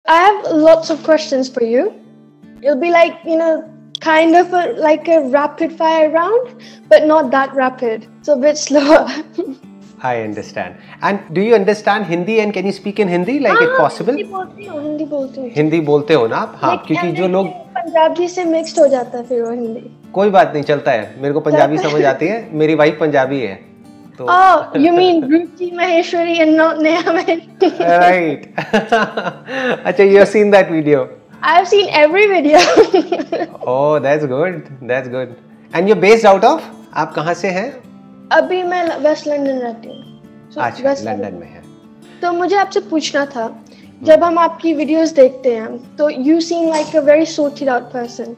I have lots of questions for you. It'll be like, kind of like a rapid fire round, but not that rapid. So a bit slower. I understand. And do you understand Hindi and can you speak in Hindi? Like if possible? Hindi बोलती हूँ. हिंदी बोलते हो ना आप? हाँ, क्योंकि जो लोग पंजाबी से मिक्स्ड हो जाता है फिर वो हिंदी. कोई बात नहीं, चलता है. मेरे को पंजाबी समझ आती है. मेरी वाइफ पंजाबी है. तो Oh, you mean Ruchi Maheshwari and not Neha Maheshwari? Right. अच्छा, you have seen that video? I've seen every video. Oh, that's good. That's good. And you're based out of? आप कहाँ से हैं? अभी मैं वेस्ट लंदन रहती हूँ. अच्छा, लंदन में है. तो मुझे आपसे पूछना था, जब हम आपकी वीडियोस देखते हैं तो you seem like a very sorted out person,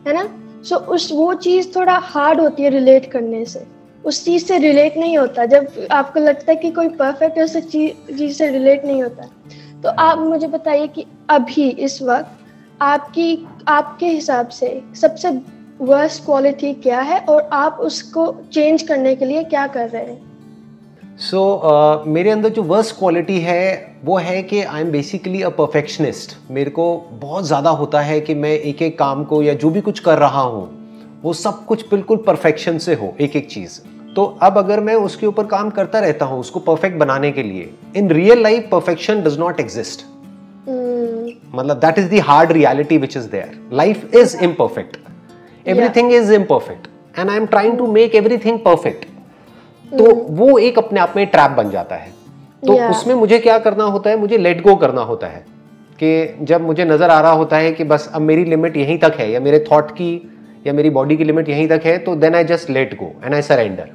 है ना? सो वो चीज़ थोड़ा हार्ड होती है रिलेट करने से. उस चीज़ से रिलेट नहीं होता. जब आपको लगता है कि कोई परफेक्ट है, उस चीज़ से रिलेट नहीं होता. तो आप मुझे बताइए कि अभी इस वक्त आपके हिसाब से सबसे वर्स्ट क्वालिटी क्या है और आप उसको चेंज करने के लिए क्या कर रहे हैं? मेरे अंदर जो वर्स्ट क्वालिटी है वो है कि I am basically a perfectionist. मेरे को बहुत ज़्यादा होता है कि मैं एक एक काम को या जो भी कुछ कर रहा हूँ वो सब कुछ बिल्कुल परफेक्शन से हो, एक एक चीज़. तो अब अगर मैं उसके ऊपर काम करता रहता हूँ उसको परफेक्ट बनाने के लिए, in real life perfection does not exist. मतलब that is the hard reality which is there. Life is imperfect, everything is imperfect and I am trying to make everything perfect. तो वो एक अपने आप में ट्रैप बन जाता है. तो उसमें मुझे क्या करना होता है, मुझे लेट गो करना होता है. कि जब मुझे नजर आ रहा होता है कि बस अब मेरी लिमिट यहीं तक है या मेरे थॉट की या मेरी बॉडी की लिमिट यहीं तक है, तो then I just let go and I surrender.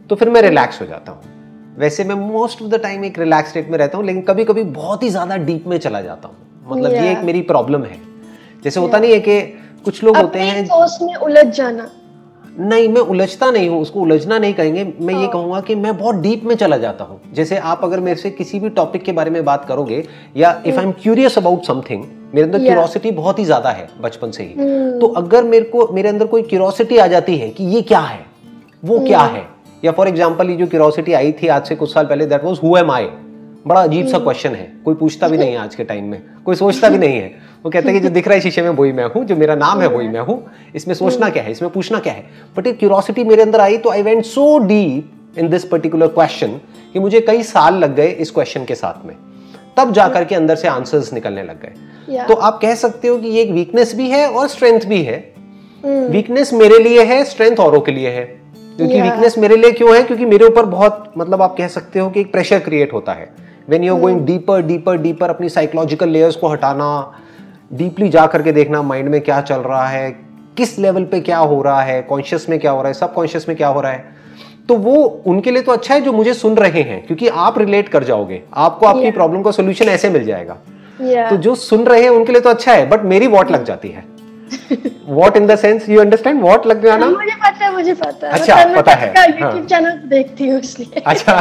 तो फिर मैं रिलैक्स हो जाता हूँ. वैसे मैं मोस्ट ऑफ द टाइम एक रिलैक्स स्टेट में रहता हूँ, लेकिन कभी कभी बहुत ही ज्यादा डीप में चला जाता हूँ. मतलब ये एक मेरी प्रॉब्लम है. जैसे होता नहीं है कि कुछ लोग होते हैं सोच में उलझ जाना. नहीं, मैं उलझता नहीं हूँ, उसको उलझना नहीं कहेंगे. मैं ये कहूँगा कि मैं बहुत डीप में चला जाता हूँ. जैसे आप अगर मेरे से किसी भी टॉपिक के बारे में बात करोगे या if I am curious about something, मेरे अंदर क्यूरियोसिटी बहुत ही ज्यादा है बचपन से ही. तो अगर मेरे अंदर कोई क्यूरियोसिटी आ जाती है कि ये क्या है, वो क्या है, या फॉर एग्जाम्पल ये जो क्यूरियोसिटी आई थी आज से कुछ साल पहले, दैट वाज हु एम आई. बड़ा अजीब सा क्वेश्चन है, कोई पूछता भी नहीं है आज के टाइम में, कोई सोचता भी नहीं है. वो कहते हैं कि जो दिख रहा है शीशे में वही मैं हूँ, जो मेरा नाम है वही मैं हूँ, इसमें सोचना क्या है, इसमें पूछना क्या है. बट एक क्यूरियोसिटी मेरे अंदर आई तो I went so deep in this particular question कि मुझे कई साल लग गए इस क्वेश्चन के साथ में, तब जाकर के अंदर से आंसर्स निकलने लग गए. तो आप कह सकते हो कि ये एक वीकनेस भी है और स्ट्रेंथ भी है. वीकनेस मेरे लिए है, स्ट्रेंथ औरों के लिए है. क्योंकि वीकनेस मेरे लिए क्यों है, क्योंकि मेरे ऊपर बहुत, मतलब आप कह सकते हो कि एक प्रेशर क्रिएट होता है. When you are going deeper deeper deeper, अपनी साइकोलॉजिकल लेयर्स को हटाना, डीपली जा करके देखना माइंड में क्या चल रहा है, किस लेवल पे क्या हो रहा है, कॉन्शियस में क्या हो रहा है, सब कॉन्शियस में क्या हो रहा है. तो वो उनके लिए तो अच्छा है जो मुझे सुन रहे हैं, क्योंकि आप रिलेट कर जाओगे, आपको आपकी प्रॉब्लम का सोल्यूशन ऐसे मिल जाएगा. तो जो सुन रहे हैं उनके लिए तो अच्छा है, बट मेरी वॉट लग जाती है. What in the sense, you understand what लग जाना? मुझे पता है. अच्छा, पता है. यूट्यूब चैनल देखती हूँ इसलिए. अच्छा.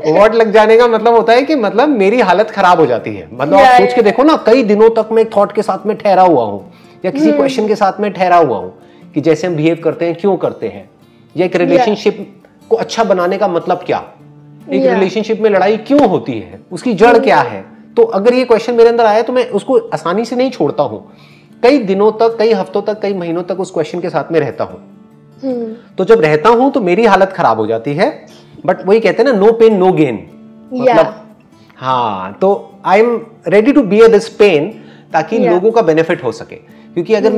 वॉट लग जाने का मतलब होता है कि मतलब मेरी हालत खराब हो जाती है. मतलब आप सोच के देखो ना, कई दिनों तक मैं थॉट के साथ में ठहरा हुआ हूँ या किसी क्वेश्चन के साथ में ठहरा हुआ हूँ कि जैसे हम बिहेव करते हैं क्यों करते हैं, या एक रिलेशनशिप को अच्छा बनाने का मतलब क्या, एक रिलेशनशिप में लड़ाई क्यों होती है, उसकी जड़ क्या है. तो अगर ये क्वेश्चन मेरे अंदर आया तो मैं उसको आसानी से नहीं छोड़ता हूँ. कई दिनों तक, कई हफ्तों तक, कई महीनों तक उस क्वेश्चन के साथ में रहता हूँ. तो जब रहता हूँ तो मेरी हालत खराब हो जाती है. बट वही कहते हैं ना, नो पेन नो गेन. मतलब हाँ, तो I am ready to bear this pain ताकि लोगों का बेनिफिट हो सके. क्योंकि अगर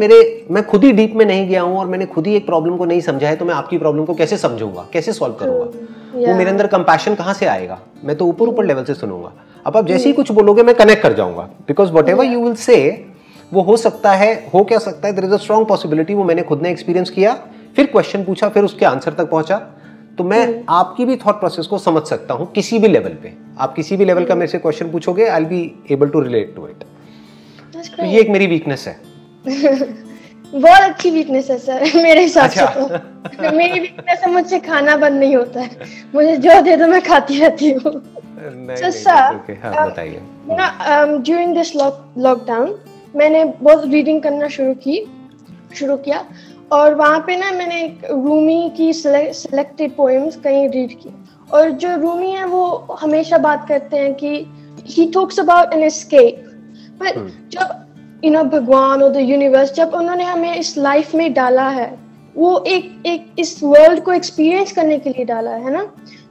मैं खुद ही डीप में नहीं गया हूं और मैंने खुद ही एक प्रॉब्लम को नहीं समझा है, तो मैं आपकी प्रॉब्लम को कैसे समझूंगा, कैसे सॉल्व करूंगा. तो मेरे अंदर कंपैशन कहां से आएगा? मैं तो ऊपर ऊपर लेवल से सुनूंगा. अब आप जैसे ही कुछ बोलोगे मैं कनेक्ट कर जाऊंगा, because whatever you will say वो हो सकता है, हो क्या सकता है, there is a strong possibility वो मैंने खुद ने एक्सपीरियंस किया, फिर क्वेश्चन पूछा, फिर उसके आंसर तक पहुंचा. तो मैं आपकी भी थॉट प्रोसेस को समझ सकता हूं किसी भी लेवल पे. आप किसी भी लेवल का मेरे से क्वेश्चन पूछोगे, I will be able to relate to it. तो ये एक मेरी वीकनेस है. बहुत अच्छी वीकनेस है सर, मेरे हिसाब से. तो मेरी वीकनेस है, मुझसे खाना बंद नहीं होता है. मुझे जो दे दो मैं खाती रहती हूँ. So sir, बताइए. During this lockdown मैंने बहुत रीडिंग करना शुरू किया और वहाँ पे ना मैंने रूमी की सिलेक्टेड पोएम्स कहीं रीड की. और जो रूमी है वो हमेशा बात करते हैं कि he talks about an escape. But जब भगवान और the universe जब उन्होंने हमें इस life में डाला है, वो एक इस world को experience करने के लिए डाला है ना,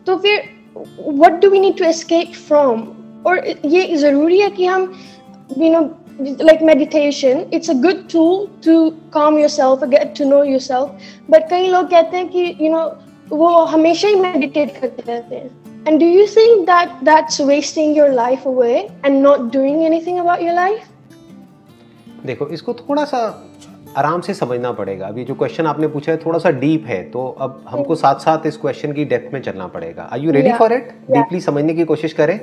तो फिर what do we need to escape from? और ये जरूरी है कि हम like meditation, it's a good tool to calm yourself, get to know yourself. But कई लोग कहते हैं कि वो हमेशा ही meditate करते रहते हैं. And do you think that that's wasting your life away and not doing anything about your life? देखो, इसको थोड़ा सा आराम से समझना पड़ेगा. अभी जो क्वेश्चन आपने पूछा है थोड़ा सा डीप है, तो अब हमको साथ साथ इस क्वेश्चन की डेप्थ में चलना पड़ेगा. Are you ready for it? Deeply समझने की कोशिश करें.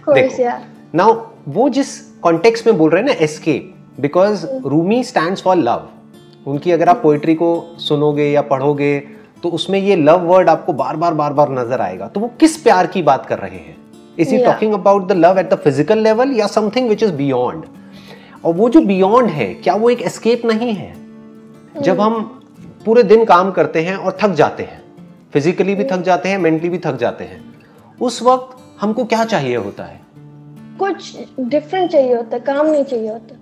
देखो, नाउ वो जिस कॉन्टेक्स्ट में बोल रहे हैं ना, escape, because Rumi stands for love. उनकी अगर आप पोएट्री को सुनोगे या पढ़ोगे तो उसमें ये लव वर्ड आपको बार बार नजर आएगा. तो वो किस प्यार की बात कर रहे हैं? Is he talking about the love at the physical level या समथिंग विच इज बियॉन्ड? और वो जो बियॉन्ड है, क्या वो एक एस्केप नहीं है? जब हम पूरे दिन काम करते हैं और थक जाते हैं, फिजिकली भी थक जाते हैं, मेंटली भी थक जाते हैं, उस वक्त हमको क्या चाहिए होता है? कुछ डिफरेंट चाहिए होता है, काम नहीं चाहिए होता.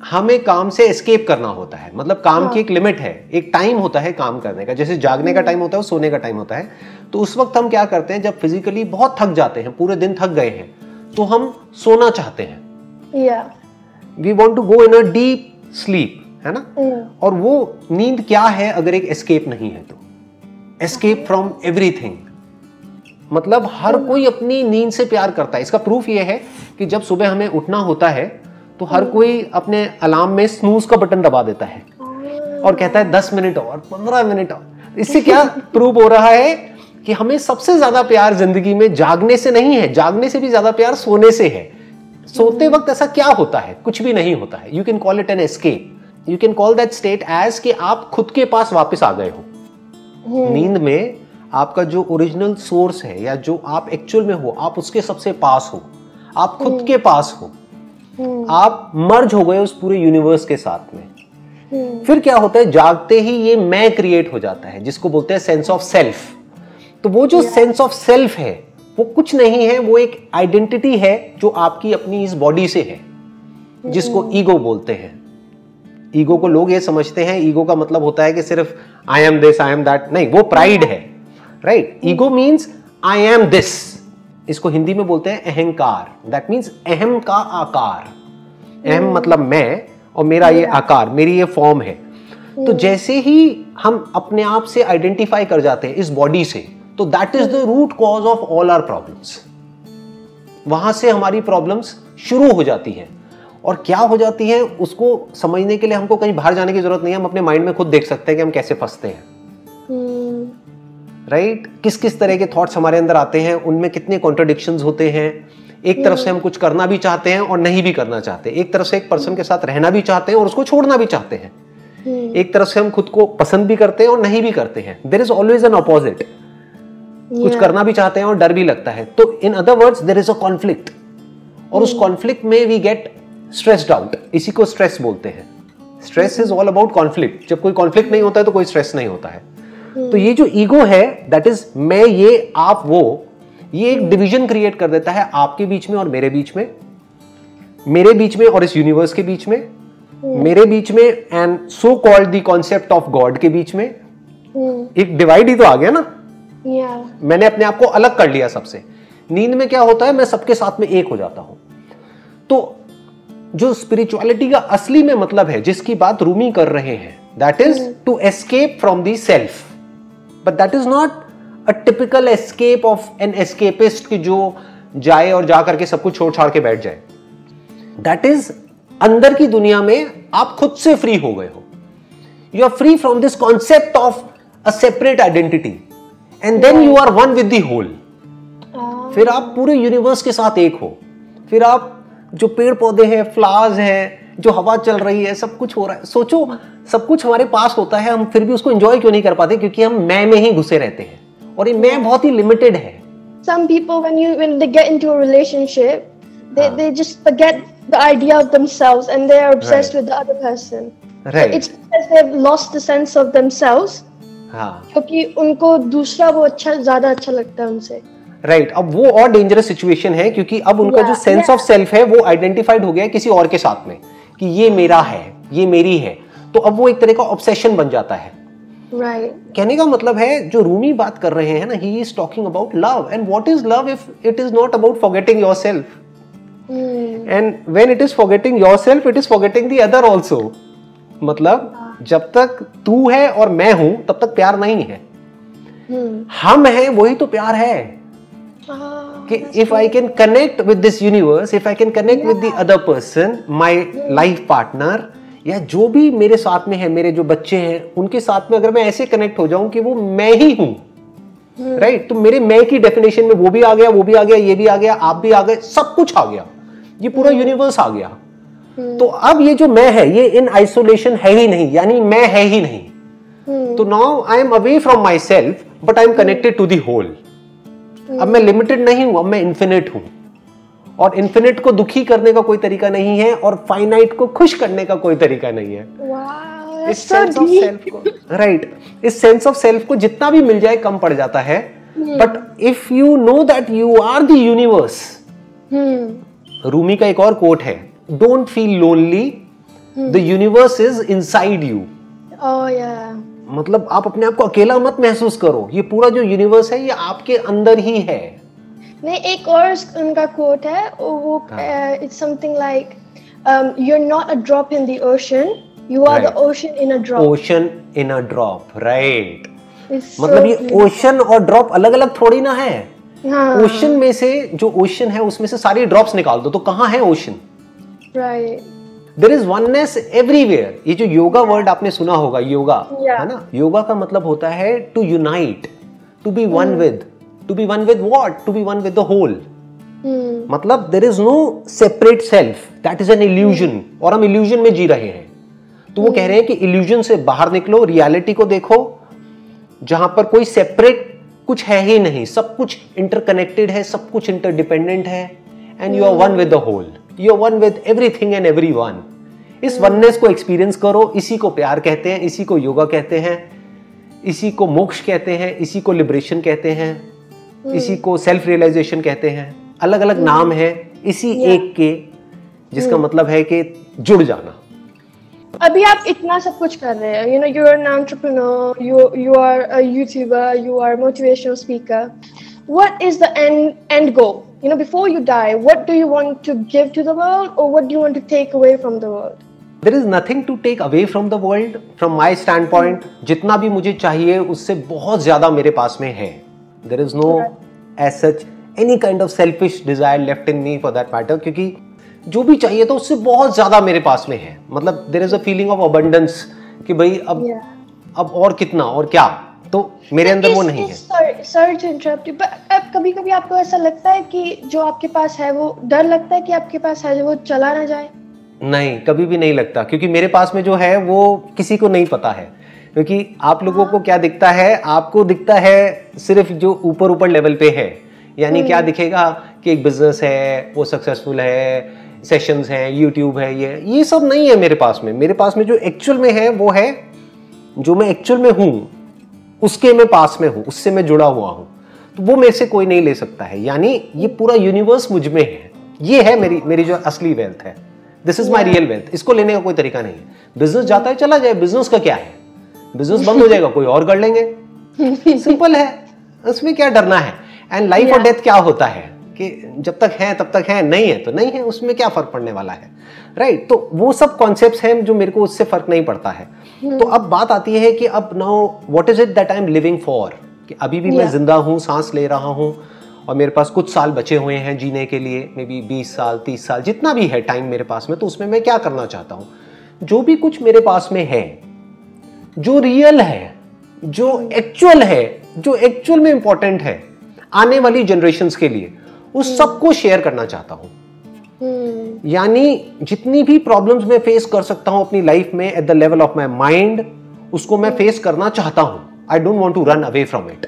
हमें काम से एस्केप करना होता है. मतलब काम की एक लिमिट है, एक टाइम होता है काम करने का. जैसे जागने का टाइम होता है, सोने का टाइम होता है. तो उस वक्त हम क्या करते हैं, जब फिजिकली बहुत थक जाते हैं, पूरे दिन थक गए हैं, तो हम सोना चाहते हैं. We want to go in a deep sleep, है ना? और वो नींद क्या है अगर एक एस्केप नहीं है? तो एस्केप फ्रॉम एवरीथिंग. मतलब हर कोई अपनी नींद से प्यार करता है. इसका प्रूफ ये है कि जब सुबह हमें उठना होता है तो हर कोई अपने अलार्म में स्नूज का बटन दबा देता है और कहता है 10 मिनट और, 15 मिनट और. इससे क्या प्रूव हो रहा है कि हमें सबसे ज्यादा प्यार जिंदगी में जागने से नहीं है. जागने से भी ज्यादा प्यार सोने से है. सोते वक्त ऐसा क्या होता है? कुछ भी नहीं होता है. You can call it an escape. You can call that state as कि आप खुद के पास वापस आ गए हो. नींद में आपका जो ओरिजिनल सोर्स है या जो आप एक्चुअल में हो, आप उसके सबसे पास हो. आप खुद के पास हो. आप मर्ज हो गए उस पूरे यूनिवर्स के साथ में. फिर क्या होता है, जागते ही ये मैं क्रिएट हो जाता है, जिसको बोलते हैं सेंस ऑफ सेल्फ. तो वो जो सेंस ऑफ सेल्फ है वो कुछ नहीं है, वो एक आइडेंटिटी है जो आपकी अपनी इस बॉडी से है, जिसको ईगो बोलते हैं. ईगो को लोग ये समझते हैं, ईगो का मतलब होता है कि सिर्फ I am this, I am that. नहीं, वो प्राइड है. Right? Ego means I am this. इसको हिंदी में बोलते हैं अहंकार. दैट मीन्स अहम का आकार. अहम मतलब मैं, और मेरा ये आकार, मेरी ये फॉर्म है. तो जैसे ही हम अपने आप से आइडेंटिफाई कर जाते हैं इस बॉडी से, तो that is the root cause of all our problems. वहां से हमारी प्रॉब्लम्स शुरू हो जाती हैं. और क्या हो जाती है उसको समझने के लिए हमको कहीं बाहर जाने की जरूरत नहीं है. हम अपने माइंड में खुद देख सकते हैं कि हम कैसे फंसते हैं. राइट? किस किस तरह के थॉट्स हमारे अंदर आते हैं, उनमें कितने कॉन्ट्रडिक्शंस होते हैं. एक तरफ से हम कुछ करना भी चाहते हैं और नहीं भी करना चाहते. एक तरफ से एक पर्सन के साथ रहना भी चाहते हैं और उसको छोड़ना भी चाहते हैं. एक तरफ से हम खुद को पसंद भी करते हैं और नहीं भी करते हैं. There is always an opposite. कुछ करना भी चाहते हैं और डर भी लगता है. तो in other words there is a conflict. और उस कॉन्फ्लिक्ट में वी गेट स्ट्रेस्ड आउट. इसी को स्ट्रेस बोलते हैं. Stress is all about conflict. जब कोई कॉन्फ्लिक्ट नहीं होता है तो कोई स्ट्रेस नहीं होता है. तो ये जो ईगो है, दैट इज मैं, ये, आप, वो, ये एक डिवीजन क्रिएट कर देता है आपके बीच में और मेरे बीच में, मेरे बीच में और इस यूनिवर्स के बीच में, मेरे बीच में and so called the concept of God के बीच में. एक डिवाइड ही तो आ गया ना. मैंने अपने आप को अलग कर लिया सबसे. नींद में क्या होता है, मैं सबके साथ में एक हो जाता हूं. तो जो स्पिरिचुअलिटी का असली में मतलब है, जिसकी बात रूमी कर रहे हैं, that is to escape from the self. But that is not a typical escape of an escapist कि जो जाए और जा करके सब कुछ छोड़ छाड़ के बैठ जाए. दैट इज अंदर की दुनिया में आप खुद से फ्री हो गए हो. You are free from this concept of a separate identity and then you are one with the whole. फिर आप पूरे यूनिवर्स के साथ एक हो. फिर आप जो पेड़ पौधे हैं, फ्लावर्स हैं, जो हवा चल रही है, सब कुछ हो रहा है. सोचो, सब कुछ हमारे पास होता है, हम फिर भी उसको एंजॉय क्यों नहीं कर पाते? क्योंकि हम मैं में ही घुसे रहते हैं और ये मैं बहुत ही लिमिटेड है. Some people when they get into a relationship, they just forget the idea of themselves and they are obsessed with the other person. Right. So it's because they've lost the sense of themselves. हाँ. क्योंकि उनको दूसरा वो अच्छा, ज्यादा अच्छा लगता है उनसे. राइट अब वो और डेंजरस सिचुएशन है, क्योंकि अब उनका जो सेंस ऑफ सेल्फ है वो आइडेंटिफाइड हो गया है किसी और के साथ में कि ये मेरा है, ये मेरी है, तो अब वो एक तरह का ऑब्सेशन बन जाता है। कहने का मतलब है जो रूमी बात कर रहे हैं ना, he is talking about love, and what is love if it is not about forgetting yourself, and when it is forgetting yourself it is forgetting the other also. मतलब जब तक तू है और मैं हूं तब तक प्यार नहीं है, हम हैं वही तो प्यार है। कि if I can connect with this universe, if I can connect with the other person, my life partner, या जो भी मेरे साथ में है, मेरे जो बच्चे हैं उनके साथ में अगर मैं ऐसे कनेक्ट हो जाऊं कि वो मैं ही हूं, राइट, तो मेरे मैं की डेफिनेशन में वो भी आ गया, वो भी आ गया, ये भी आ गया, आप भी आ गए, सब कुछ आ गया, ये पूरा यूनिवर्स आ गया। तो अब ये जो मैं है ये इन आइसोलेशन है ही नहीं, यानी मैं है ही नहीं। तो now I am away from my self but I am connected to the whole. अब मैं लिमिटेड नहीं हूं, अब मैं इन्फिनिट हूं, और इन्फिनिट को दुखी करने का कोई तरीका नहीं है और फाइनाइट को खुश करने का कोई तरीका नहीं है। इस सेंस ऑफ सेल्फ को, राइट, इस सेंस ऑफ सेल्फ को जितना भी मिल जाए कम पड़ जाता है। But if you know that you are the universe, Rumi का एक और कोट है, don't feel lonely, the universe is inside you. मतलब आप अपने आप को अकेला मत महसूस करो, ये पूरा जो यूनिवर्स है ये आपके अंदर ही है। नहीं, एक और उनका कोट है, वो it's something like you are not a drop in the ocean, you are the ocean in a drop. Ocean in a drop, right. मतलब ये ओशन और ड्रॉप अलग अलग थोड़ी ना है। ओशन में से जो ओशन है उसमें से सारी ड्रॉप्स निकाल दो तो कहाँ है ocean, right. There is oneness everywhere। ये जो योगा वर्ड आपने सुना होगा, योगा, है ना, योगा का मतलब होता है to unite, to be one with, to be one with what? To be one with the whole। मतलब there is no separate self, that is an illusion, और हम illusion में जी रहे हैं। तो वो कह रहे हैं कि illusion से बाहर निकलो, reality को देखो, जहां पर कोई separate कुछ है ही नहीं, सब कुछ interconnected है, सब कुछ interdependent है, and you are one with the whole, you are one with everything and everyone। इस वननेस को एक्सपीरियंस करो, इसी को प्यार कहते हैं, इसी को योगा कहते हैं, इसी को मोक्ष कहते हैं, इसी को लिबरेशन कहते हैं, इसी को सेल्फ रियलाइजेशन कहते हैं। अलग अलग नाम है इसी एक के, जिसका मतलब है कि जुड़ जाना। अभी आप इतना सब कुछ कर रहे हैं, you know, you are an entrepreneur, you are a YouTuber, you are motivational speaker. What is the end goal? You know, before you die, what do you want to give to the world, or what do you want to take away from the world? There is nothing to take away from the world, from my standpoint। जितना भी मुझे चाहिए उससे बहुत ज्यादा मेरे पास में है। There is no as such any kind of selfish desire left in me for that matter, क्योंकि जो भी चाहिए तो उससे बहुत ज्यादा मेरे पास में है। मतलब there is a feeling of abundance कि भाई अब और कितना और क्या, तो मेरे अंदर वो नहीं है। Sir to interrupt you, but कभी-कभी आपको ऐसा लगता है कि जो आपके पास है, वो डर लगता है कि आपके पास है वो चला ना जाए? नहीं, कभी भी नहीं लगता, क्योंकि मेरे पास में जो है वो किसी को नहीं पता है। क्योंकि आप लोगों को क्या दिखता है, आपको दिखता है सिर्फ जो ऊपर ऊपर लेवल पे है, यानी क्या दिखेगा कि एक बिजनेस है, वो सक्सेसफुल है, सेशंस हैं, यूट्यूब है, ये सब नहीं है मेरे पास में। मेरे पास में जो एक्चुअल में है वो है जो मैं एक्चुअल में हूँ, उसके मैं पास में हूं, उससे मैं जुड़ा हुआ हूं, तो वो मेरे से कोई नहीं ले सकता है। यानी ये पूरा यूनिवर्स मुझ में है, ये है मेरी जो असली वेल्थ है। This is my real wealth. इसको लेने का कोई तरीका नहीं है। बिजनेस जाता है चला जाए, बिजनेस का क्या है, बिजनेस बंद हो जाएगा, कोई और कर लेंगे, सिंपल है, उसमें क्या डरना है। एंड लाइफ और डेथ क्या होता है कि जब तक है तब तक है, नहीं है तो नहीं है, उसमें क्या फर्क पड़ने वाला है, राइट। तो वो सब कॉन्सेप्ट्स हैं जो मेरे को उससे फर्क नहीं पड़ता है। तो अब बात आती है कि अब now what is it that I am living for, कि अभी भी मैं जिंदा हूँ, सांस ले रहा हूँ, और मेरे पास कुछ साल बचे हुए हैं जीने के लिए, मे बी 20 साल 30 साल जितना भी है टाइम मेरे पास में, तो उसमें मैं क्या करना चाहता हूँ। जो भी कुछ मेरे पास में है, जो रियल है, जो एक्चुअल है, जो एक्चुअल में इंपॉर्टेंट है आने वाली जनरेशंस के लिए, उस सबको शेयर करना चाहता हूँ। यानी जितनी भी प्रॉब्लम्स मैं फेस कर सकता हूं अपनी लाइफ में at the level of my mind, उसको मैं फेस करना चाहता हूं। I don't want to run away from it.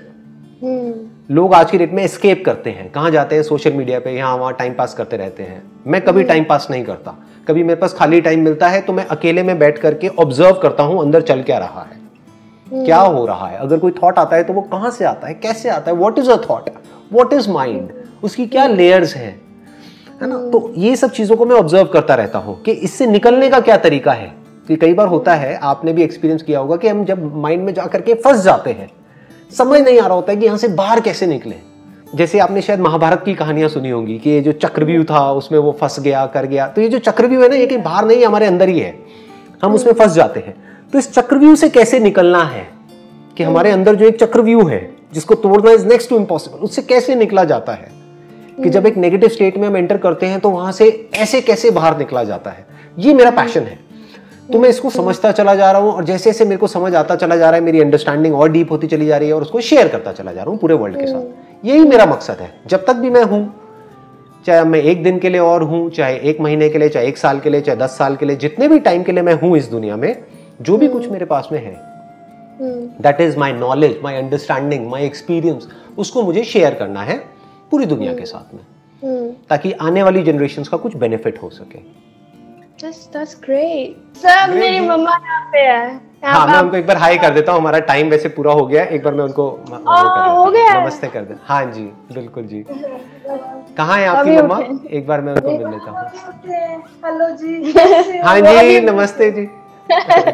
लोग आज की डेट में एस्केप करते हैं, कहां जाते हैं, सोशल मीडिया पे, यहां वहां टाइम पास करते रहते हैं। मैं कभी टाइम पास नहीं करता। कभी मेरे पास खाली टाइम मिलता है तो मैं अकेले में बैठ करके ऑब्जर्व करता हूं अंदर चल क्या रहा है, क्या हो रहा है। अगर कोई थॉट आता है तो वो कहां से आता है, कैसे आता है, what is a thought, what is mind, उसकी क्या लेयर्स हैं, है ना। तो ये सब चीजों को मैं ऑब्जर्व करता रहता हूँ कि इससे निकलने का क्या तरीका है। कि कई बार होता है, आपने भी एक्सपीरियंस किया होगा कि हम जब माइंड में जाकर के फंस जाते हैं, समझ नहीं आ रहा होता है कि यहाँ से बाहर कैसे निकले। जैसे आपने शायद महाभारत की कहानियां सुनी होंगी कि ये जो चक्रव्यूह था उसमें वो फंस गया, कर गया। तो ये जो चक्रव्यूह है ना, ये कहीं बाहर नहीं, हमारे अंदर ही है, हम उसमें फंस जाते हैं। तो इस चक्रव्यूह से कैसे निकलना है, कि हमारे अंदर जो एक चक्रव्यूह है जिसको तोड़ना इज नेक्स्ट टू इम्पॉसिबल, उससे कैसे निकला जाता है। कि जब एक नेगेटिव स्टेट में हम एंटर करते हैं तो वहां से ऐसे कैसे बाहर निकला जाता है, ये मेरा पैशन है। तो मैं इसको समझता चला जा रहा हूँ, और जैसे जैसे मेरे को समझ आता चला जा रहा है, मेरी अंडरस्टैंडिंग और डीप होती चली जा रही है, और उसको शेयर करता चला जा रहा हूँ पूरे वर्ल्ड के साथ। यही मेरा मकसद है। जब तक भी मैं हूँ, चाहे मैं एक दिन के लिए और हूँ, चाहे एक महीने के लिए, चाहे एक साल के लिए, चाहे 10 साल के लिए, जितने भी टाइम के लिए मैं हूँ इस दुनिया में, जो भी कुछ मेरे पास में है, that is my knowledge, my understanding, my experience, उसको मुझे शेयर करना है पूरी दुनिया के साथ में, ताकि आने वाली जनरेशंस का कुछ बेनिफिट हो सके। That's great. सर मेरी मम्मा यहाँ पे है। हाँ, मैं उनको एक बार हाई कर देता हूँ, हमारा टाइम वैसे पूरा हो गया है, एक बार मैं उनको हो गया, नमस्ते कर दे। हाँ जी बिल्कुल जी। कहाँ है आपकी मम्मा, एक बार मैं उनको मिल लेता हूँ। हेलो जी। हाँ जी नमस्ते जी,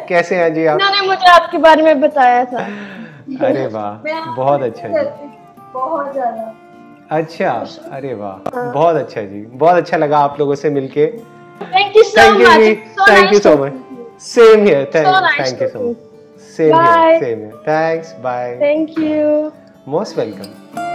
कैसे हैं जी आप? उन्होंने मुझे आपके बारे में बताया था। अरे वाह, बहुत अच्छा जी, बहुत ज्यादा अच्छा, अरे वाह, बहुत अच्छा जी, बहुत अच्छा लगा आप लोगों से मिलके। Thank you so much. Thank you so much. Same here. Thank you so much. Same Bye. here. Same here. Thanks. Bye. Thank you. Most welcome.